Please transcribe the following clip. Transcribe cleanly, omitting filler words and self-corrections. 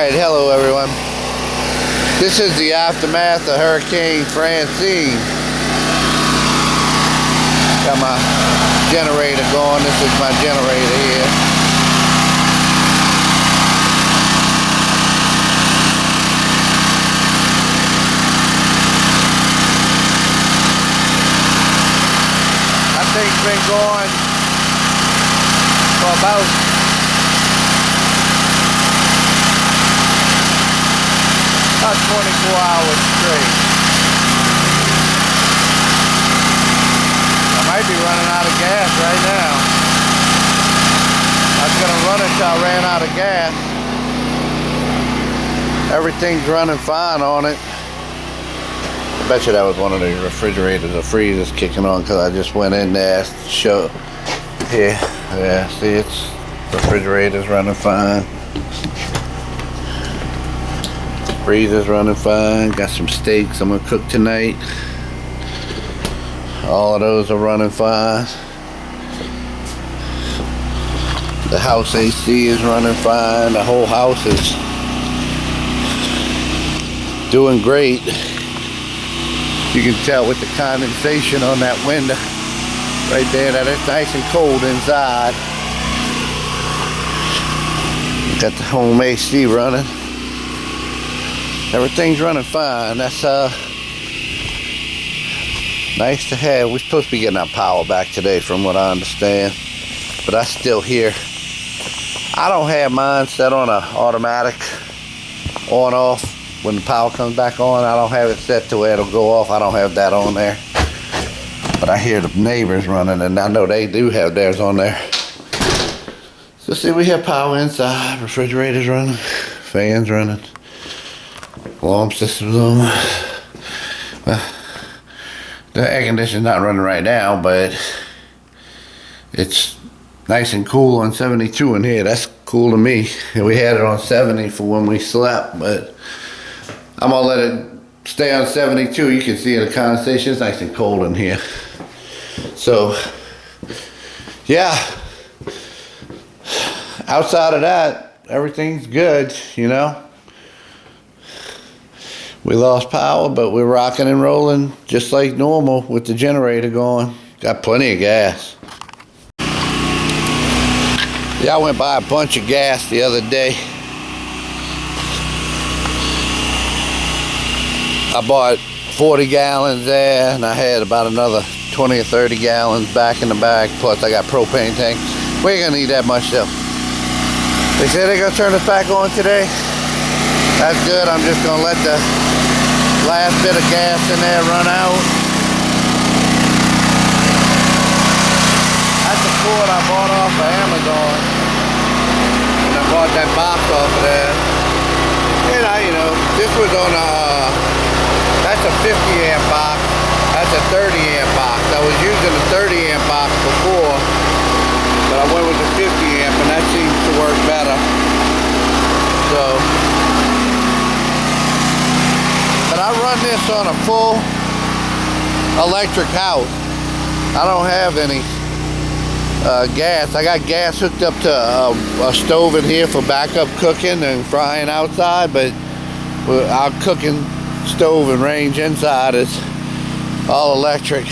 Alright, hello everyone. This is the aftermath of Hurricane Francine. Got my generator going. This is my generator here. That thing's been going for about 24 hours straight. I might be running out of gas right now. I was gonna run it till I ran out of gas. Everything's running fine on it. I bet you that was one of the refrigerators or freezers kicking on, because I just went in there to show. Here, yeah, see, it's refrigerator's running fine. Freezer's running fine. Got some steaks I'm gonna cook tonight. All of those are running fine. The house AC is running fine. The whole house is doing great. You can tell with the condensation on that window right there that it's nice and cold inside. Got the home AC running. Everything's running fine. That's nice to have. We're supposed to be getting our power back today from what I understand, but that's still here. I don't have mine set on a automatic on off when the power comes back on. I don't have it set to where it'll go off. I don't have that on there, but I hear the neighbors running and I know they do have theirs on there. So see, we have power inside. Refrigerator's running, fans running, alarm system's on. Well, the air conditioner's not running right now, but it's nice and cool on 72 in here. That's cool to me. We had it on 70 for when we slept, but I'm gonna let it stay on 72. You can see the condensation. It's nice and cold in here. So, yeah. Outside of that, everything's good, you know. We lost power, but we're rocking and rolling just like normal with the generator going. Got plenty of gas. Yeah, I went by a bunch of gas the other day. I bought 40 gallons there, and I had about another 20 or 30 gallons back in the bag. Plus, I got propane tanks. We ain't gonna need that much though. They said they're gonna turn us back on today. That's good. I'm just gonna let the last bit of gas in there run out. That's a cord I bought off of Amazon. And I bought that box off of there. And you know, this was on a, that's a 50 amp box. That's a 30 amp box. I was using a 30 amp box before, but I went with the 50 amp and that seems to work better. So, but I run this on a full electric house. I don't have any gas. I got gas hooked up to a stove in here for backup cooking and frying outside, but our cooking stove and range inside is all electric.